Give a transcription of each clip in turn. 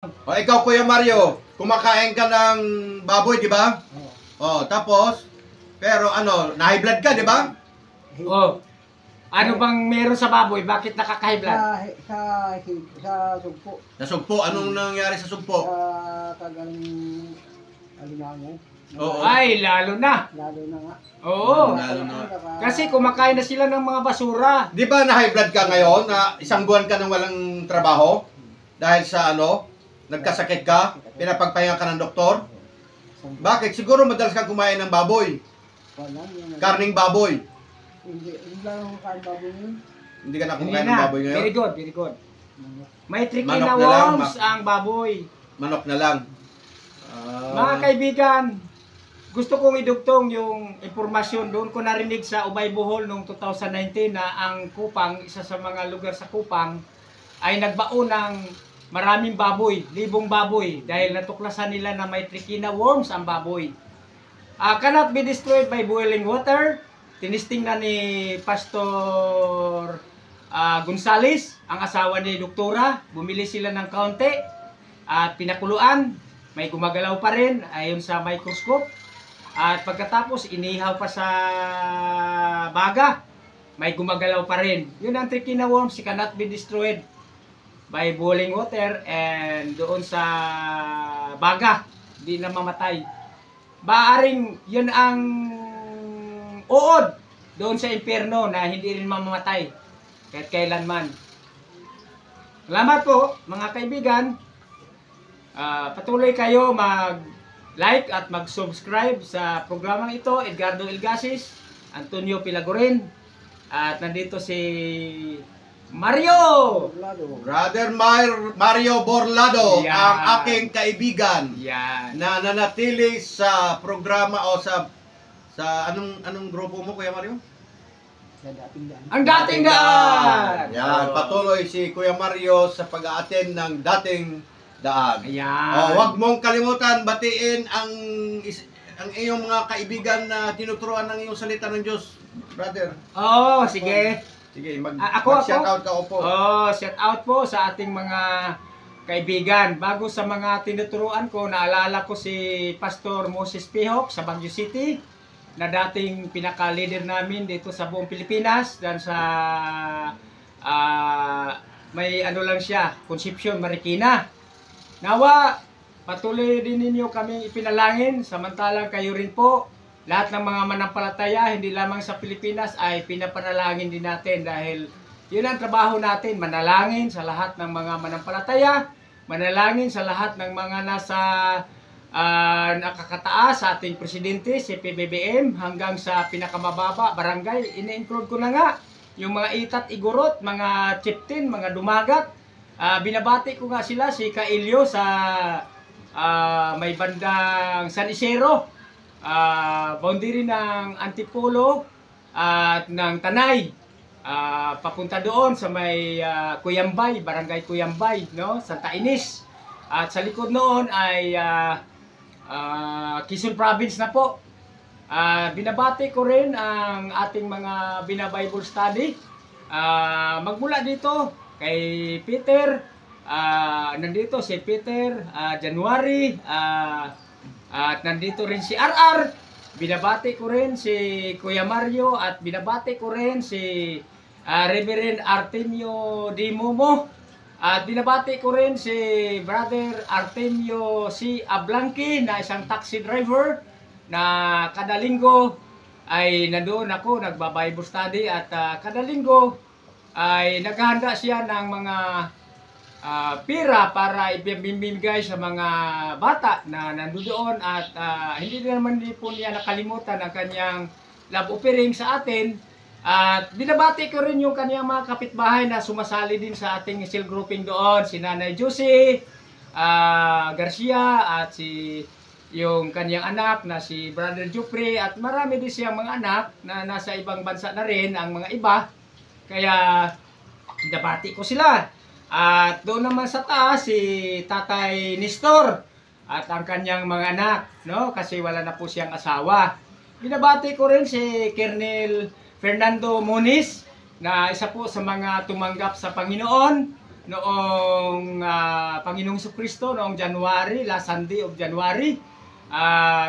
O, ikaw Kuya Mario, kumakain ka ng baboy, di ba? O, tapos, pero ano, na-high blood ka, di ba? Oh. Ano bang meron sa baboy? Bakit nakaka-high blood? Sa sugpo. Sa sugpo, anong nangyari sa sugpo? Sa kagaling alimango. Oo. Ay, lalo na. Lalo na nga. Oo. Lalo na. Kasi kumakain na sila ng mga basura. Di ba na-high blood ka ngayon, na isang buwan ka nang walang trabaho? Dahil sa ano, nagkasakit ka, pinapagpahinga ka ng doktor? Bakit? Siguro madalas kang kumain ng baboy. Karning baboy. Hindi lang ang kain baboy yun. Hindi ka na Hindi kumain ng na. baboy ngayon? Very good, very good. May tricky Manok na na lang, worms ang baboy. Manok na lang. Mga kaibigan, gusto kong idugtong yung impormasyon. Doon ko narinig sa Ubay Bohol noong 2019 na ang Kupang, isa sa mga lugar sa Kupang, ay nagbaon ng maraming baboy, libong baboy, dahil natuklasan nila na may trichina worms ang baboy. Cannot be destroyed by boiling water. Tinisting na ni Pastor Gonzales, ang asawa ni Doktora. Bumili sila ng kaunti at pinakuluan. May gumagalaw pa rin ayon sa microscope. At pagkatapos, inihaw pa sa baga. May gumagalaw pa rin. Yun ang trichina worms, cannot be destroyed by boiling water and doon sa baga. Hindi na mamatay. Baaring yun ang uod doon sa impyerno na hindi rin mamamatay kahit kailanman. Salamat po mga kaibigan. Patuloy kayo mag-like at mag-subscribe sa programang ito. Edgardo Ilgasis, Antonio Pilagorin, at nandito si Mario! Brother Mario Borlado, Yan. ang aking kaibigan Yan. na nanatili sa programa o sa anong grupo mo, Kuya Mario? Sa dating daan. Ang dating daan! Yan, patuloy si Kuya Mario sa pag-a-attend ng dating daan. Ayan. Huwag mong kalimutan batiin ang iyong mga kaibigan na tinuturuan ng iyong salita ng Diyos, brother. Oh, sige. Sige, Ako? shout out ka po. Oh, shout out po sa ating mga kaibigan. Bago sa mga tinuturuan ko, naalala ko si Pastor Moses Pihok sa Baguio City, na dating pinaka-leader namin dito sa buong Pilipinas, dan sa may ano lang siya, Concepcion, Marikina. Nawa, patuloy din ninyo kaming ipinalangin, samantalang kayo rin po, lahat ng mga manampalataya, hindi lamang sa Pilipinas, ay pinapanalangin din natin dahil yun ang trabaho natin, manalangin sa lahat ng mga manampalataya, manalangin sa lahat ng mga nasa nakakataas sa ating presidente, si PBBM, hanggang sa pinakamababa, barangay. Ina-include ko na nga yung mga itat igurot, mga chieftain, mga dumagat. Binabati ko nga sila, si Kailio sa may bandang San Isidro, boundary ng Antipolo at ng Tanay, papunta doon sa may Cuyambay, barangay Cuyambay, no? Santa Ines. At sa likod noon ay Quezon Province na po. Binabati ko rin ang ating mga bina-Bible study. Magmula dito kay Peter, nandito si Peter, January, at nandito rin si RR. Binabati ko rin si Kuya Mario at binabati ko rin si Reverend Artemio Di Momo. At binabati ko rin si Brother Artemio C. Ablanqui na isang taxi driver na kada linggo ay nandoon ako nagba-Bible study at kada linggo ay naghahanda siya ng mga pira para ibibigay sa mga bata na nandoon at hindi naman po niya nakalimutan ang kanyang love offering sa atin. At binabati ko rin yung kaniyang mga kapitbahay na sumasali din sa ating cell grouping doon, si Nanay Josie Garcia at si yung kaniyang anak na si Brother Jupri at marami din siyang mga anak na nasa ibang bansa na rin ang mga iba. Kaya binabati ko sila. At doon naman sa taas si Tatay Nestor at ang kaniyang mga anak, no? Kasi wala na po siyang asawa. Binabati ko rin si Colonel Fernando Moniz na isa po sa mga tumanggap sa Panginoon noong Panginoong Kristo noong January, last Sunday of January.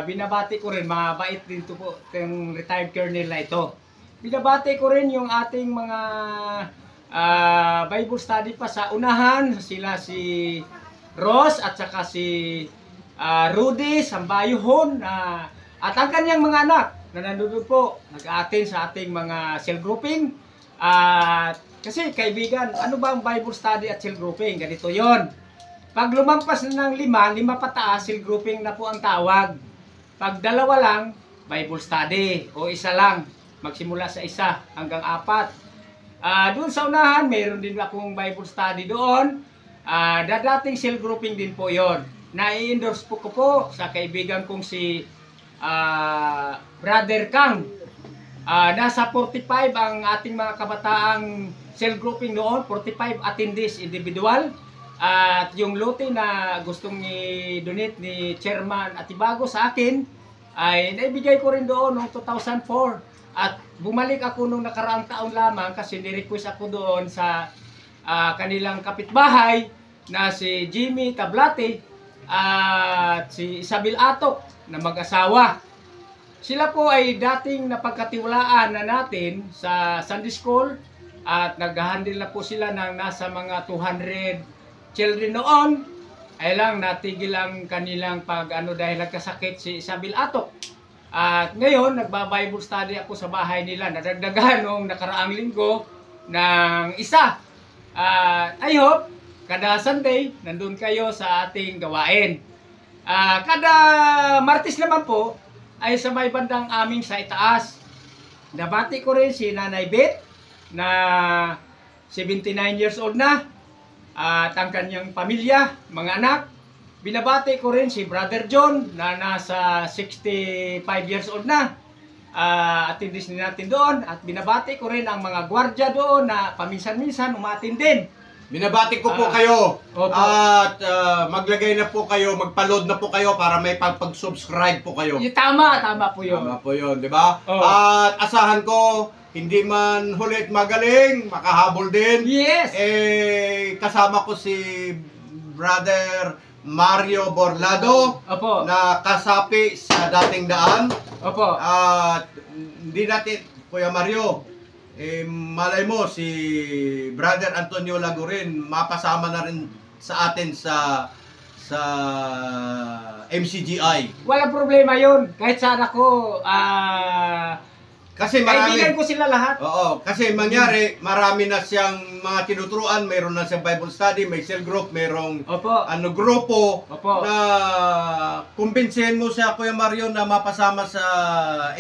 Binabati ko rin, mabait din to po yung retired colonel na ito. Binabati ko rin yung ating mga Bible study pa sa unahan, sila si Ross at saka si Rudy Sambayuhon at ang kanyang mga anak na nandun po, nag-attend sa ating mga cell grouping. Kasi kaibigan, ano ba ang Bible study at cell grouping? Ganito yon. Pag lumampas na ng 5 pataas, cell grouping na po ang tawag. Pag 2 lang, Bible study. O 1 lang, magsimula sa 1 hanggang 4. Doon sa unahan, mayroon din akong Bible study doon. Dadating cell grouping din po yon. Na-endorse po ko sa kaibigan kong si Brother Kang. Nasa 45 ang ating mga kabataang cell grouping noon, 45 attendees individual. At yung lote na gustong i-donate ni Chairman Atibago sa akin ay naibigay ko rin doon noong 2004. At bumalik ako nung nakaraang taon lamang kasi ni-request ako doon sa kanilang kapitbahay na si Jimmy Tablate at si Isabel Atok na mag-asawa. Sila po ay dating napagkatiwalaan na natin sa Sunday School at nag-handle na po sila ng nasa mga 200 children noon. Ay lang natigil ang kanilang dahil nagkasakit si Isabel Atok. At ngayon nagba-Bible study ako sa bahay nila. Nadagdagan noong nakaraang linggo ng 1. I hope kada Sunday nandun kayo sa ating gawain. Kada Martes naman po ay sa may bandang aming sa itaas. Nabati ko rin si Nanay Beth na 79 years old na at ang kanyang pamilya, mga anak. Binabati ko rin si Brother John na nasa 65 years old na. Attendance din natin doon. At binabati ko rin ang mga gwardiya doon na paminsan-minsan umatin din. Binabati ko po kayo. Opo. At maglagay na po kayo, magpa-load na po kayo para may pag-subscribe po kayo. Tama po yun. Tama po yun, di ba? Oo. At asahan ko, hindi man hulit magaling, makahabol din. Yes! Kasama ko si Brother Mario Borlado Opo. na kasapi sa dating daan. Opo. At hindi natin, Kuya Mario, malay mo si Brother Antonio Lagurin mapasama na rin sa atin sa MCGI. Walang problema yun. Kahit saan ako, Kasi kaibigan marami. ko sila lahat. Oo, kasi mangyari, marami na siyang mga tinuturuan, mayroon na siyang Bible study, may cell group, mayroong Opo. grupo Opo. na kumbinsihin mo siya, Kuya Mario, na mapasama sa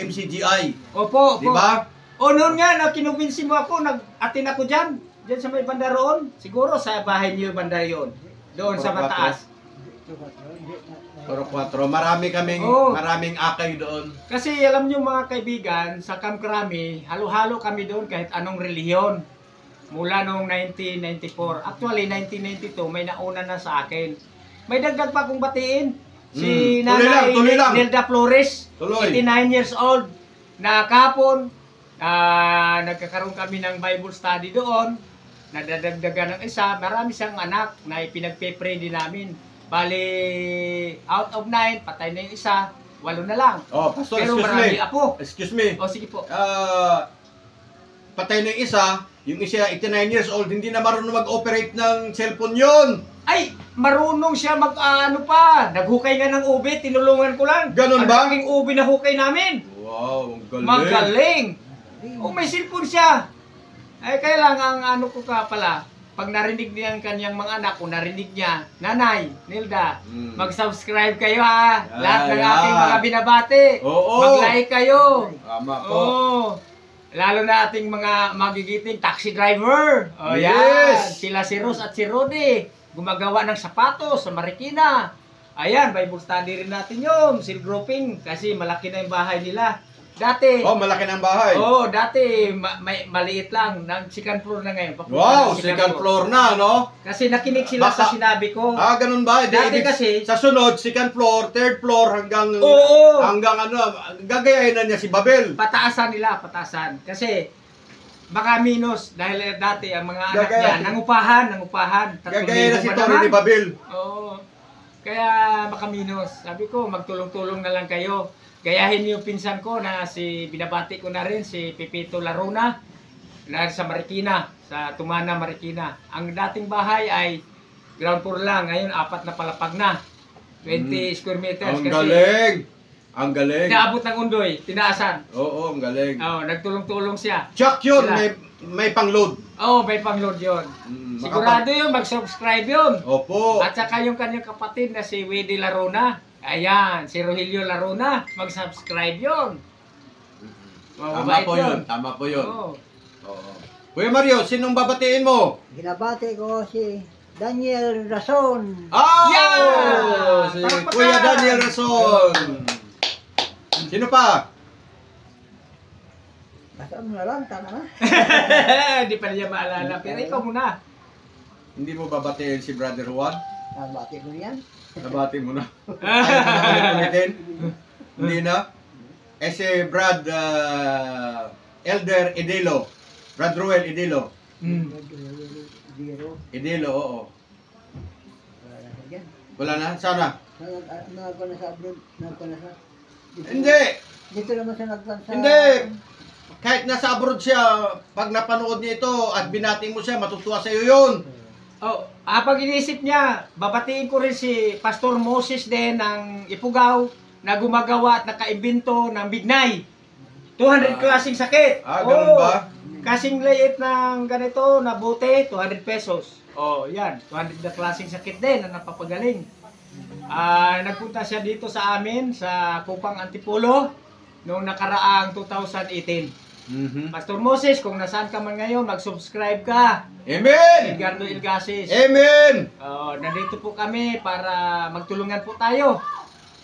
MCGI. Opo. Di ba? O noon nga, na kinumbinsi mo ako, nag-atin ako dyan sa may banda roon. Siguro sa bahay niyo banda yun. Doon sa mataas. Puro 4. Maraming akay doon. Kasi alam niyo mga kaibigan, sa Camp Crame, halo-halo kami doon kahit anong relihiyon. Mula noong 1994. Actually, 1992, may nauna na sa akin. May dagdag pa akong batiin. Si Nanay Tuloy lang. Nelda Flores, Tuloy. 89 years old, na kahapon, nagkakaroon kami ng Bible study doon. Nadadagdagan ng isa. Marami siyang anak na ipinagpe-pray din namin. Bali, out of 9, patay na yung isa, 8 na lang. Oh, Pastor, Pero excuse marami me. apo. Excuse me. O, sige po. Patay na yung isa 89 years old, hindi na marunong mag-operate ng cellphone yun. Ay, marunong siya naghukay nga ng ubi, tinulungan ko lang. Ganun ba? Ang aking ubi na hukay namin. Wow, ang galing. Magaling. O, may cellphone siya. Ay, kaya lang ang ko pala, pag narinig niya ang kanyang mga anak, kung narinig niya, Nanay, Nilda, mag-subscribe kayo ha. Lahat ng aking mga binabati. Oo. Mag-like kayo. Tama po. Oo. Lalo na ating mga magigiting taxi driver. O Yes. yan. Sila si Rose at si Rudy. Gumagawa ng sapatos sa Marikina. Ayan, Bible study rin natin yun. Seal grouping. Kasi malaki na yung bahay nila. Dati. Oh, malaki ng bahay. Oo, dati maliit lang. Second floor na ngayon. Papunta Wow, ng second floor na, no? Kasi nakinig sila sa Baka- sinabi ko. Ganun ba? Dati kasi- sa sunod, second floor, third floor, hanggang Oo. gagayahin na niya si Babel. Pataasan nila, pataasan. Kasi baka minus dahil dati ang mga anak Gagaya. niya nangupahan. Gagaya na si ba Tony naman? ni Babil. Oo. Kaya baka minus. Sabi ko, magtulong-tulong na lang kayo. Gayahin niyo yung pinsan ko na binabati ko na rin, si Pepito Larona, na sa Marikina, sa Tumana, Marikina. Ang dating bahay ay ground floor lang. Ngayon, 4 na palapag na. 20 square meters. Ang galing! Ang galing! Naabot ng undoy, tinaasan. Oo, ang galing. Oh, nagtulong-tulong siya. Chuck yun, Sila. may pang-load. Oh, may pang-load yun. Sigurado yun, mag-subscribe yun. Opo. At saka yung kanyang kapatid na si Wede Larona. Ayan, si Rogelio Larona. Mag-subscribe yun. Tama Mababait po yun. Tama po yun. Oo. Oo. Kuya Mario, sinong babatiin mo? Ginabati ko si Daniel Rason. Oh! Yeah! Si Palakpakan! Kuya Daniel Rason. Sino pa? Basta mo na lang, tama na. Hindi pa niya maalala. Pero ikaw muna. Hindi mo babatiin si Brother Juan? Nabati ko yan. Nabati mo na. Ulitin? Hindi na? Eh si Brad Elder Idilo. Brad Ruel Idilo. Hmm. Zero. Idilo, oo. Wala na sa dyan. Wala na? Sana? Nagko na sa abroad. Nagko na sa... Hindi! Dito naman sa nagkan sa... Hindi! Kahit nasa abroad siya, pag napanood niya ito at binating mo siya, matutuwa sa iyo yun. Oh, habang inisip niya, babatiin ko rin si Pastor Moses din ng Ipugaw na gumagawa at nakaimbento ng Bignay. 200 klaseng sakit. Ganun ba? Kasing liit ng ganito na bote, 200 pesos. Oh, yan. 200 na klaseng sakit din na napapagaling. Nagpunta siya dito sa amin sa Kupang Antipolo noong nakaraang 2018. Pastor Moses, kung nasaan ka man ngayon, mag-subscribe ka. Amen! Edgardo Ilgasis. Amen! Nandito po kami para magtulungan po tayo.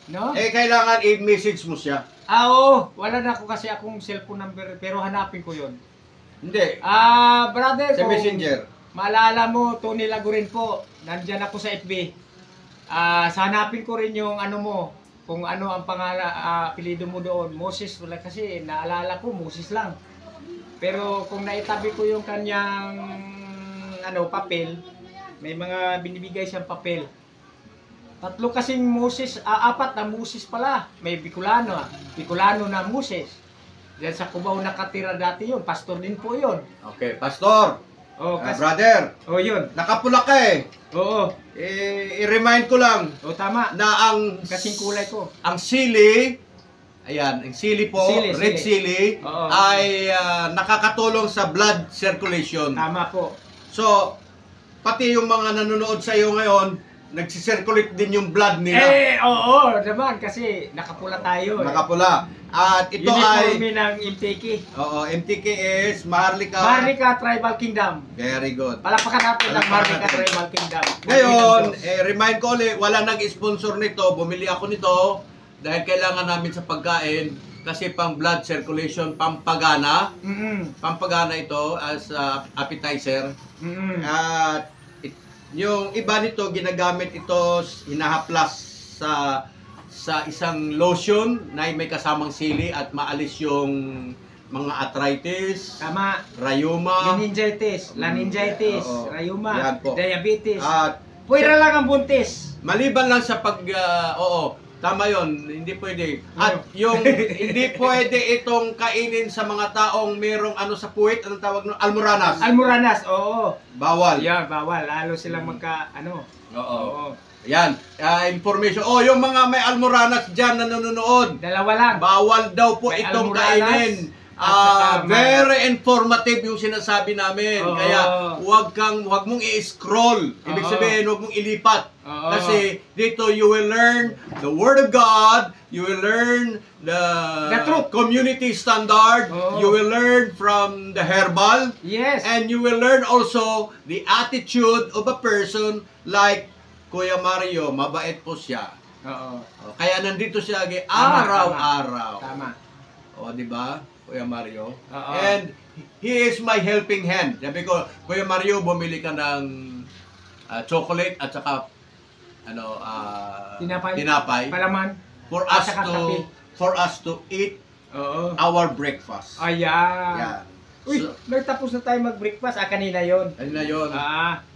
No? Eh, kailangan i-message mo siya. Oo. Wala na ako kasi akong cellphone number, pero hanapin ko yun. Hindi. Brother, Sa kung messenger. maalala mo, Tony Lagurin po. Nandyan ako sa FB. Hanapin ko rin yung ano mo. Kung ano ang apelido mo doon. Moses, wala kasi naalala ko, Moses lang. Pero kung naitabi ko yung kanyang papel, may mga binibigay siyang papel. 3 kasing Moses, 4 na Moses pala. May Bicolano, Bicolano na Moses. Diyan sa Cubao nakatira dati yun. Pastor din po yun. Okay, Pastor. Oh, Brother, yun. nakapula ka eh. Oo. I-remind ko lang Tama. na ang Kasing kulay ko. ang sili, ayan, ang sili po, Sili, red sili, Oo. ay nakakatulong sa blood circulation. Tama po. So, pati yung mga nanonood sa iyo ngayon, nagsisirculate din yung blood nila. Oo naman kasi nakapula tayo. Nakapula. At ito ay uniforme ng MTK. MTK is Maharlika. Maharlika Tribal Kingdom. Very good. Palakpakan natin ang Palakpakan Maharlika natin. Tribal Kingdom. Ngayon, remind ko ulit, wala nag-sponsor nito, bumili ako nito dahil kailangan namin sa pagkain kasi pang blood circulation, pampagana. Pampagana ito as appetizer. At yung iba nito, ginagamit ito, hinahaplas sa isang lotion na may kasamang sili at maalis yung mga arthritis, Tama. rayuma, Meningitis, laningitis, Oo. rayuma, Yan po. diabetes. at Puwera lang ang buntis. maliban lang sa tama yon, hindi pwede. At yung hindi pwede itong kainin sa mga taong merong sa puwit, anong tawag nun? Almoranas. Almoranas, oo. Bawal. Yan, bawal. Lalo silang Oo. Yan, information. Yung mga may almoranas dyan na nanonood, Dalawa lang. bawal daw po May itong almoranas kainin. at saka Very informative yung sinasabi namin. Oo. Kaya wag mong i-scroll. Ibig Oo. sabihin, wag mong ilipat. Oo. Kasi dito you will learn the Word of God, you will learn the truth. community standard, Oo. you will learn from the herbal, Yes. and you will learn also the attitude of a person like Kuya Mario, mabait po siya. Oo. Kaya nandito siya Tama, araw-araw. Tama. Di ba, Kuya Mario? Oo. And he is my helping hand. Sabi ko, Kuya Mario, bumili ka ng chocolate at saka tinapay Palaman. for At us saka kape. to eat Oo. our breakfast. Ayan. Yeah. Uy, nagtapos na tayo mag-breakfast. Kanina yon. Ayun na yun.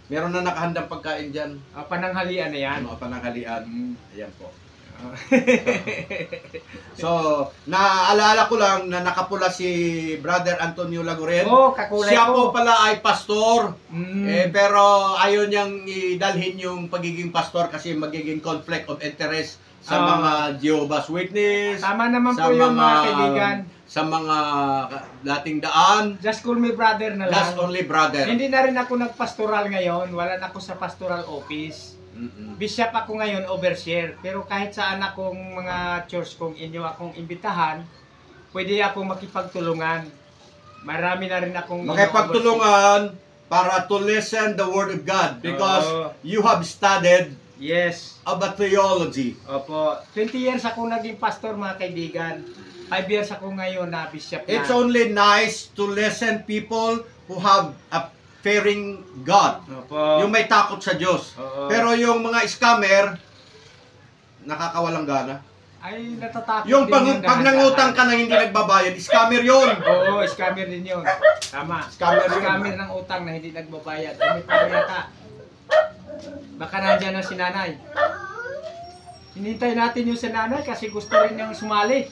Meron na nakahandang pagkain dyan. Pananghalian na yan. Mga pananghalian. Ayan po. So, naaalala ko lang na nakapula si Brother Antonio Laguren. Kakulay Siya ko. po pala ay pastor. Pero ayaw niyang idalhin yung pagiging pastor kasi magiging conflict of interest sa mga Jehovah's Witness. Tama naman po yung mga kaibigan. Sa mga dating daan. Just call me brother na lang. Just only brother. Hindi na rin ako nagpastoral ngayon. Wala na ako sa pastoral office. Bishop ako ngayon, overseer. Pero kahit saan akong mga church kung inyo akong imbitahan, pwede akong makipagtulungan. Marami na rin akong makipagtulungan para to listen the word of God because you have studied about theology. Opo. 20 years ako naging pastor, mga kaibigan. 5 years ako ngayon na bishop na. It's only nice to listen people who have a fearing God. Opo. Yung may takot sa Diyos. Pero yung mga scammer, nakakawalang gana. Ay, natatakot yung din pag nangutang ka na hindi nagbabayad, scammer yun. Oo, scammer din yun. Tama. Scammer ng utang na hindi nagbabayad. May pala yata. Baka nandiyan na si nanay. Hinintay natin yung si nanay kasi gusto rin niyang sumali.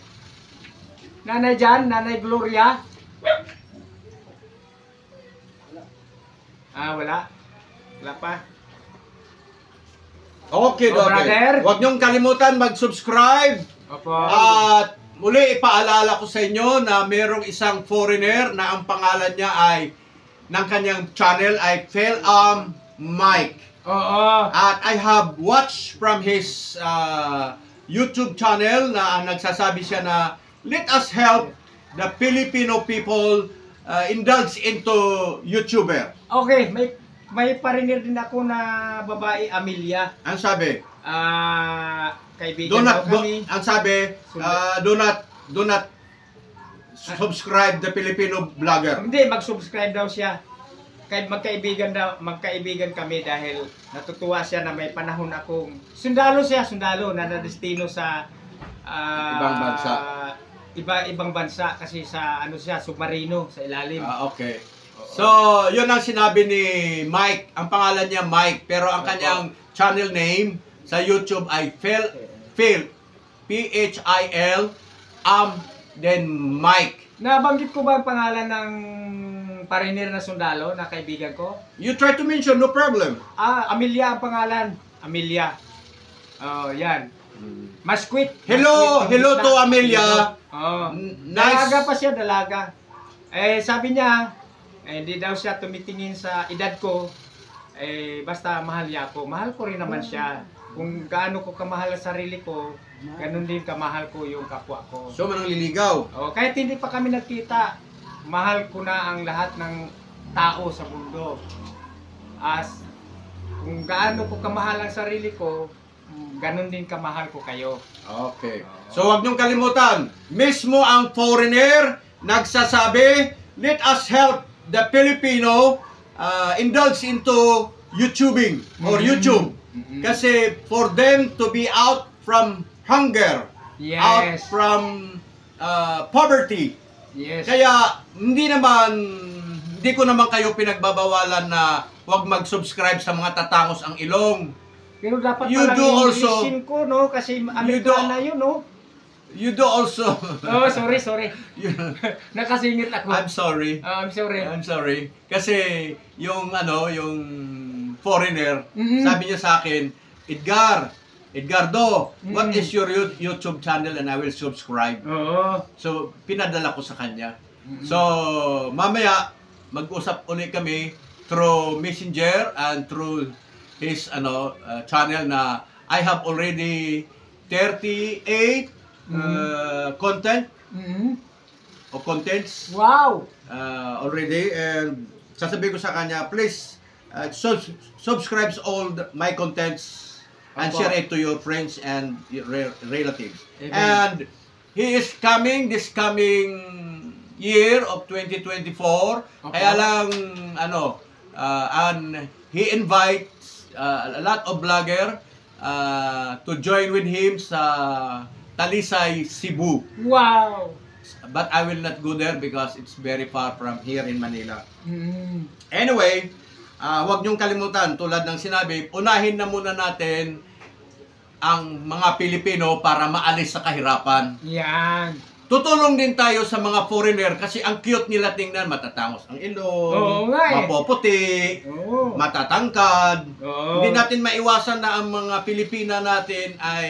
Nanay dyan, Nanay Gloria. Wala. Wala pa. Okay, brother. Huwag niyong kalimutan mag-subscribe. Opo. At muli ipaalala ko sa inyo na merong isang foreigner na ang pangalan niya ay ng kanyang channel ay Phelam Mike. Oo. At I have watched from his YouTube channel na nagsasabi siya na let us help the Filipino people indulge into YouTuber. Okay, may parinig din ako na babae, Amelia. Ang sabi? Kaibigan daw kami. Ang sabi, do not subscribe the Filipino vlogger. Hindi, mag-subscribe daw siya. Kahit magkaibigan kami dahil natutuwa siya na may panahon akong sundalo na nadestino sa ibang bansa. Ibang bansa kasi sa submarino sa ilalim. Okay. So, yun ang sinabi ni Mike. Ang pangalan niya Mike, pero ang kanyang channel name sa YouTube ay Phil P-H-I-L then Mike. Nabanggit ko ba ang pangalan ng pariner na sundalo na kaibigan ko? You try to mention, no problem. Amelia ang pangalan. Amelia. Yan. Masquit. Hello to Amelia. Nice. Dalaga pa siya, dalaga. Sabi niya, hindi daw siya tumitingin sa edad ko. Basta mahal niya ako. Mahal ko rin naman siya. Kung gaano ko kamahal sa sarili ko, ganun din kamahal ko yung kapwa ko. So, manang liligaw. Kahit hindi pa kami nagkita, mahal ko na ang lahat ng tao sa mundo. Kung gaano ko kamahal ang sarili ko, ganun din kamahal ko kayo. Okay. So, wag niyong kalimutan. Mismo ang foreigner nagsasabi, let us help the Filipino indulge into YouTubing or YouTube. Kasi for them to be out from hunger, out from poverty. Kaya hindi ko naman kayo pinagbabawalan na huwag mag-subscribe sa mga tatangos ang ilong. Pero dapat palang Englishin ko, no? Kasi Amerikana yun, no? You do also. Sorry. Nakasingit ako. I'm sorry. I'm sorry. Kasi yung foreigner, sabi niya sa akin, Edgardo, what is your YouTube channel and I will subscribe. So, pinadala ko sa kanya. So, mamaya, mag-usap ulit kami through Messenger and through his channel na I have already 38 contents. Wow! Already, and sasabihin ko sa kanya, please subscribe all my contents and share it to your friends and your relatives. Amen. And he is coming this coming year of 2024. Kaya lang and he invites a lot of vlogger to join with him sa Talisay, Cebu. Wow! But I will not go there because it's very far from here in Manila. Mm. Anyway, huwag niyong kalimutan, tulad ng sinabi, unahin na muna natin ang mga Pilipino para maalis sa kahirapan. Yan. Tutulong din tayo sa mga foreigner kasi ang cute nila tingnan, matatangos ang ilong, Oo nga eh. mapuputi, Oo. matatangkad. Oo. Hindi natin maiwasan na ang mga Pilipina natin ay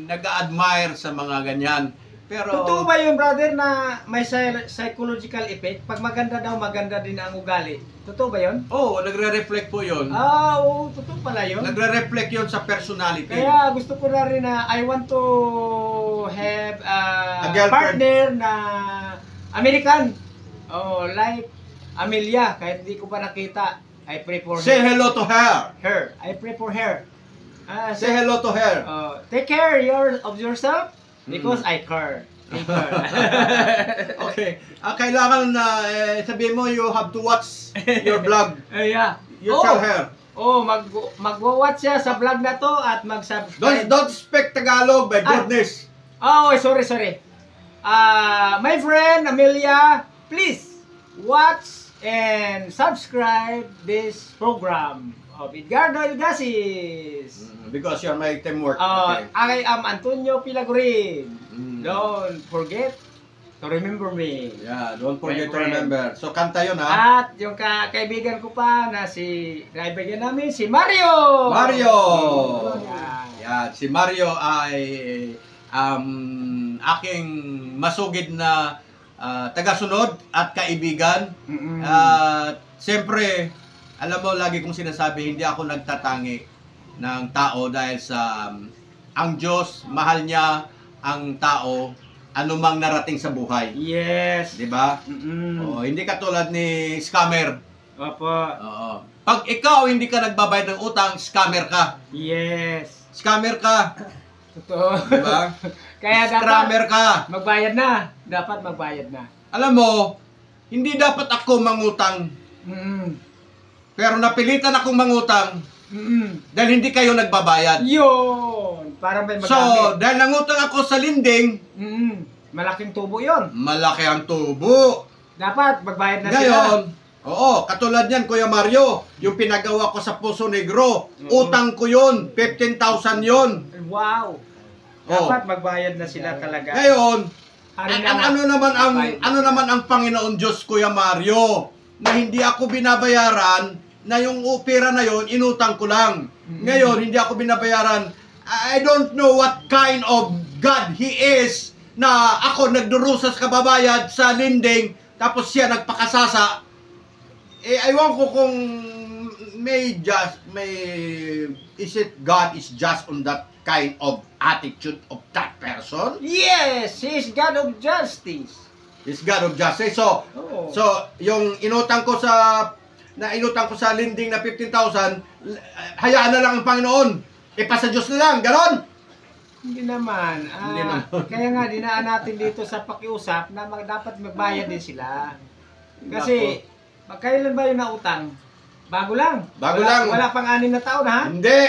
nag-admire sa mga ganyan. Pero Totoo ba yun, brother, na may psychological effect? Pag maganda daw, maganda din ang ugali. Totoo ba yun? oh, nagre-reflect po 'yon. Oo, totoo pala yun. Nagre-reflect 'yon sa personality. Kaya gusto ko na rin na I want to have a girlfriend. partner na American. Oh, like Amelia, kahit hindi ko pa nakita. I pray for Say hello to her. her. I pray for her. Say hello to her. Take care of yourself because I care. Take care. Okay. Kailangan na sabihin mo you have to watch your vlog. Yeah. You tell her. Magwa-watch siya sa vlog na to at mag-subscribe. Don't speak Tagalog, by goodness. Oh, sorry. My friend Amelia, please watch and subscribe this program of Edgardo Elgasis. Because you're my teamwork. Okay. I am Antonio Pilagorin. Mm. Don't forget to remember me. Yeah, don't forget My to friend. remember. So kanta yun ha. At yung kaibigan ko pa na kaibigan namin, si Mario! Mario! Yan. Yan, si Mario ay aking masugid na tagasunod at kaibigan. Mm-mm. Siyempre, alam mo, lagi kong sinasabi, hindi ako nagtatangi ng tao dahil sa ang Diyos, mahal niya ang tao anumang narating sa buhay. Yes. 'Di ba? Mm-mm. Oh, hindi katulad ni scammer. Opo. Oo. Pag ikaw hindi ka nagbabayad ng utang, scammer ka. Yes. Scammer ka. Totoo. 'Di ba? Kaya Scammer dapat ka. magbayad na. Dapat magbayad na. Alam mo, hindi dapat ako mangutang. Mm-mm. Pero napilitan akong mangutang Mm-mm. dahil hindi kayo nagbabayad. Yun! Para may So, magamit. dahil nangutang ako sa linding, Malaking tubo yon. malaki ang tubo. Dapat magbayad na Ngayon, sila. oo, katulad yan, Kuya Mario, yung pinagawa ko sa Puso Negro, Oo. utang ko yun, 15,000 yun. Wow! Dapat magbayad na sila talaga. Ngayon, na- ano naman ang Panginoon Diyos, Kuya Mario, na hindi ako binabayaran, na yung pera na yon inutang ko lang. Ngayon, hindi ako binabayaran. I don't know what kind of God He is, na ako nagdurusas kababayad sa linding, tapos siya nagpakasasa. Aywan ko kung is it God is just on that kind of attitude of that person? Yes! He is God of justice. Is God of justice. So, Oo. yung inutang ko sa linding na 15,000, hayaan na lang ang Panginoon. Ipasa Diyos na lang, ganon. Hindi naman. Hindi naman. Kaya nga, dinaan natin dito sa pakiusap na dapat magbayad din sila. Kasi, kailan ba yung nautang? Bago lang. Bago lang. Wala pang 6 na taon, ha? Hindi.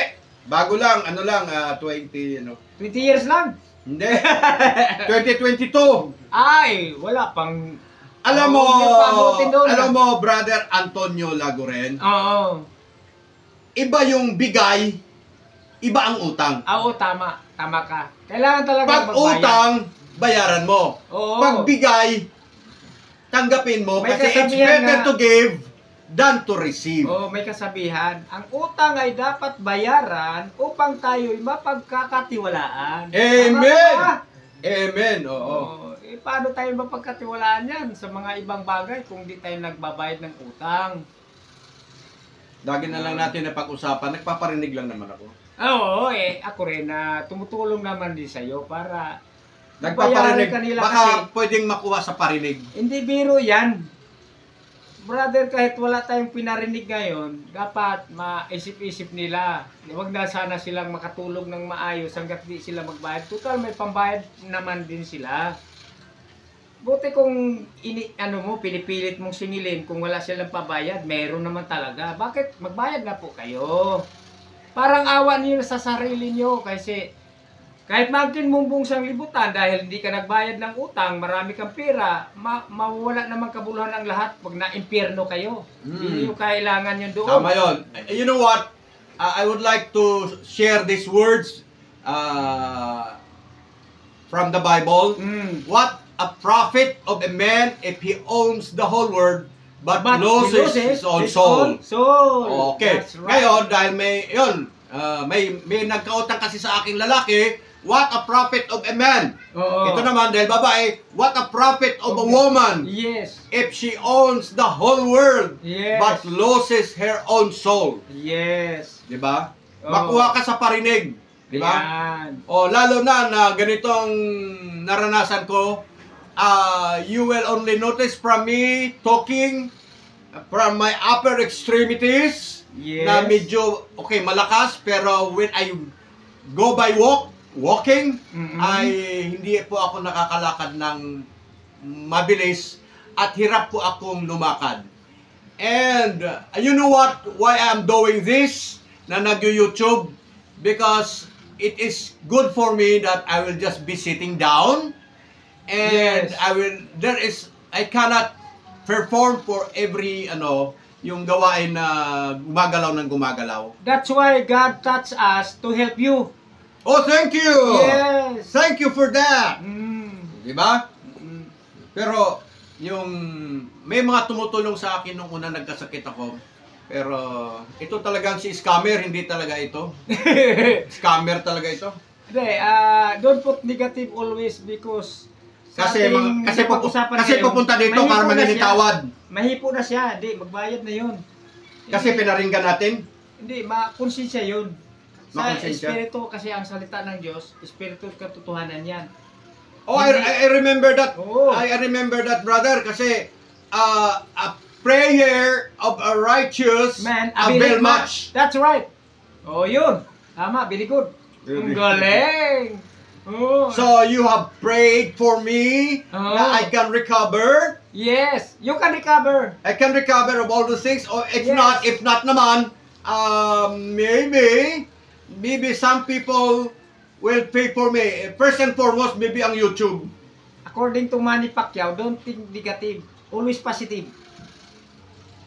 Bago lang, 20, 20 years lang. Hindi. 2022. Ay, wala pang... Alam mo, Hindi pa abutin doon. alam mo, Brother Antonio Lagoren, Oo. iba yung bigay, iba ang utang. Oo, tama. Tama ka. Kailangan talaga Pag magbayad. utang, bayaran mo. Oo. Pag bigay, tanggapin mo May kasi it's kasabihan better na- to give than to receive. Oo, may kasabihan. Ang utang ay dapat bayaran upang tayo'y mapagkakatiwalaan. Amen! Tama ba? Amen. Oo. Paano tayo mapagkatiwalaan yan sa mga ibang bagay kung di tayo nagbabayad ng utang? Lagi na lang natin na pag-usapan. Nagpaparinig lang naman ako. Oo, ako rin na tumutulong naman din sa'yo para Nagpaparinig. bayaran kanila Baka kasi- pwedeng makuha sa parinig. hindi biro yan. Brother, kahit wala tayong pinarinig ngayon, dapat maisip-isip nila. Huwag na sana silang makatulong ng maayos hanggat di sila magbayad. Total, may pambayad naman din sila. Buti kung pinipilit mong singilin kung wala silang pabayad, meron naman talaga. Bakit? Magbayad na po kayo. Parang awa niyo sa sarili niyo kasi Kahit magkin mumbong sang libutan dahil hindi ka nagbayad ng utang, marami kang pera, mawawala naman kabuluhan ang lahat pag na-impyerno kayo. Hindi nyo kailangan yun doon. Tama yun. You know what? I would like to share these words from the Bible. What a profit of a man if he owns the whole world but loses his own soul. Okay. That's right. Ngayon, dahil may nagkautang kasi sa aking lalaki, what a profit of a man. Ito naman, dahil babae, what a profit of a woman. Yes. If she owns the whole world Yes. but loses her own soul. Yes. Diba? Makuha ka sa parinig. Diba? Yan. Lalo na ganitong naranasan ko, you will only notice from me talking from my upper extremities Yes. na medyo, okay, malakas, pero when I go by walking, ay hindi po ako nakakalakad ng mabilis at hirap po akong lumakad. And you know what? Why I'm doing this na nag-YouTube? Because it is good for me that I will just be sitting down and Yes. I cannot perform for every yung gawain na gumagalaw ng gumagalaw. That's why God touched us to help you. Oh, thank you! Yes. Thank you for that! Diba? Mm. Pero, may mga tumutulong sa akin nung una nagkasakit ako. Pero, ito talagang si scammer, hindi talaga ito. Scammer talaga ito. Hindi, don't put negative always because Kasi pupunta dito para manginitawad. Mahipo na siya, hindi, magbayad na yun. Kasi Hindi, pinaringgan natin. Hindi, makonsensya yun. Sa Makonsensya. espiritu kasi ang salita ng Diyos, espiritu katotohanan yan. Oh, I remember that. Oo. I remember that, brother. Kasi, a prayer of a righteous Man, avail much. That's right. Oh, yun. Tama, very good. Ang galing. Oh. So, you have prayed for me na I can recover. Yes, you can recover. I can recover of all those things. Or if Yes. not naman, maybe some people will pay for me. First and foremost, maybe ang YouTube. According to Manny Pacquiao, don't think negative. Always positive.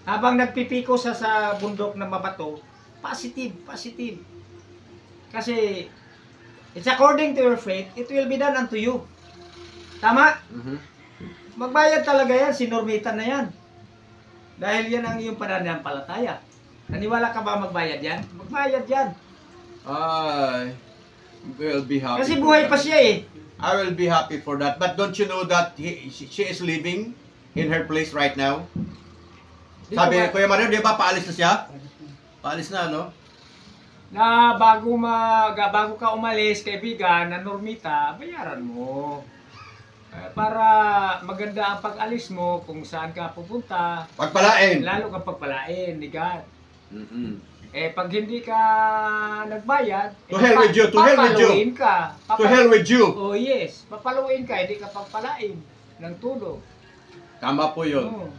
Habang nagpipiko sa bundok na mabato, positive. Kasi, it's according to your faith, it will be done unto you. Tama? Magbayad talaga yan, sinormitan na yan. Dahil yan ang iyong pananampalataya. Naniwala ka ba magbayad yan? Magbayad yan. I will be happy. Kasi for buhay that. pa siya eh. I will be happy for that. But don't you know that she is living in her place right now? Sabi, Kuya Mario, di ba paalis na siya? Paalis na, no? Na bago ka umalis, kaibigan, na normita, bayaran mo. Para maganda ang pag-alis mo kung saan ka pupunta. Pagpalain. Lalo kang pagpalain ni God. Pag hindi ka nagbayad, To hell with you, to hell with you. papaluin ka. To hell with you. Oh yes, papaluin ka, hindi ka pagpalain ng tulo. Tama po yun. Oh.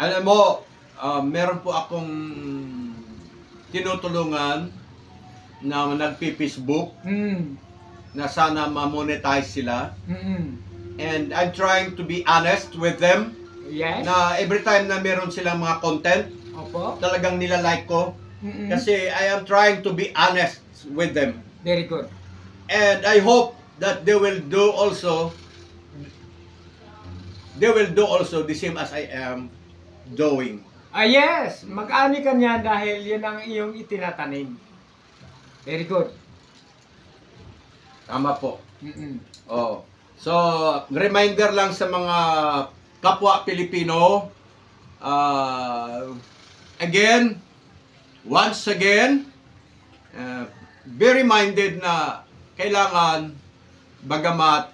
Alam mo, meron po akong tinutulungan na nagpi-Facebook na sana ma-monetize sila. And I'm trying to be honest with them Yes. na every time na meron silang mga content, Opo. talagang nilalike ko. Kasi I am trying to be honest with them. Very good. And I hope that they will do also the same as I am doing. Yes, mag-ani ka niyan dahil yun ang iyong itinatanim. Very good. Tama po. Oh. So, reminder lang sa mga kapwa Pilipino, once again, be reminded na kailangan, bagamat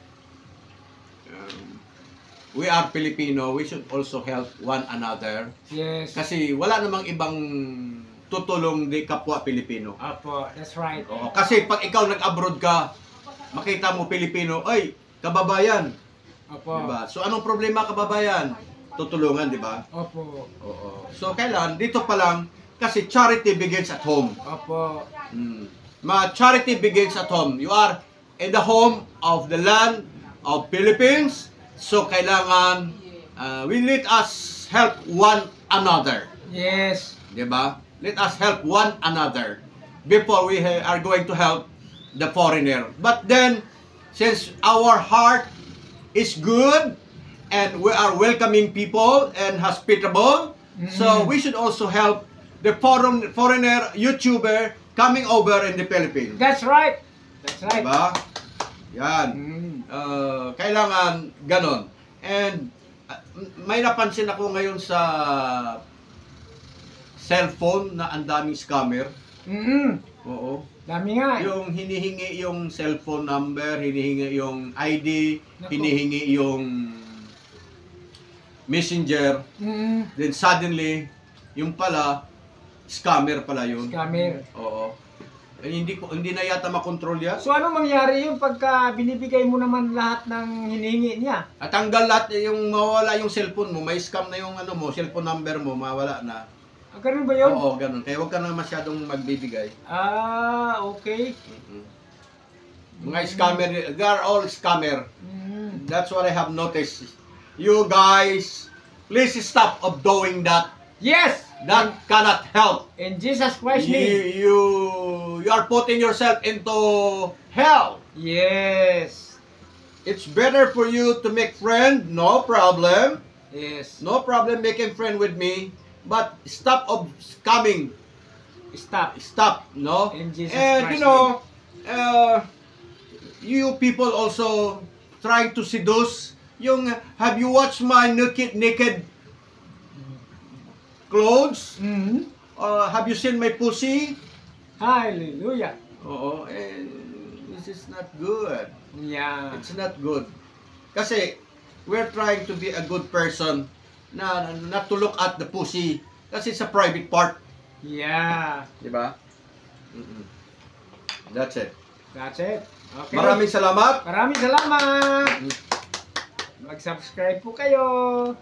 we are Filipino, we should also help one another. Yes. Kasi wala namang ibang tutulong di kapwa Pilipino. Apo, that's right. Oo, kasi pag ikaw nag-abroad ka, makita mo Pilipino, ay, kababayan. Opo. Diba? So, anong problema kababayan? Tutulungan, di ba? Opo. Oo. So, kailan? Dito pa lang, kasi charity begins at home. Opo. charity begins at home. You are in the home of the land of Philippines. So kailangan we let us help one another. Yes. Diba? Let us help one another before we are going to help the foreigner. But then, since our heart is good and we are welcoming people and hospitable, so we should also help the foreigner YouTuber coming over in the Philippines. That's right. That's right. Diba? Yan. Kailangan ganon. And may napansin ako ngayon sa cellphone na ang daming scammer. Oo. Dami nga. Yung hinihingi yung cellphone number, hinihingi yung ID, hinihingi yung messenger. Then suddenly, yung pala, scammer pala yun. Scammer. Oo. Eh, hindi na yata makontrol yan. So ano mangyari yun pagka binibigay mo naman lahat ng hinihingi niya? At tanggal lahat yung mawala yung cellphone mo, may scam na yung ano mo, cellphone number mo, mawala na. Ah, ganun ba yun? Oo, ganun. Kaya huwag ka na masyadong magbibigay. Ah, okay. Mga scammer, they are all scammer. That's what I have noticed. You guys, please stop of doing that. Yes! That cannot help. In Jesus Christ's name. You are putting yourself into hell. Yes. It's better for you to make friend, no problem. Yes. No problem making friend with me. But stop of scamming. Stop. Stop, no? In Jesus And Christ's you know, you people also trying to seduce. Yung, have you watched my naked clothes? Have you seen my pussy? Hallelujah. Oo, and this is not good. Yeah. It's not good. Kasi, we're trying to be a good person na not to look at the pussy kasi it's a private part. Yeah. Diba? That's it. That's it. Okay. Maraming salamat. Maraming salamat. Mag-subscribe po kayo.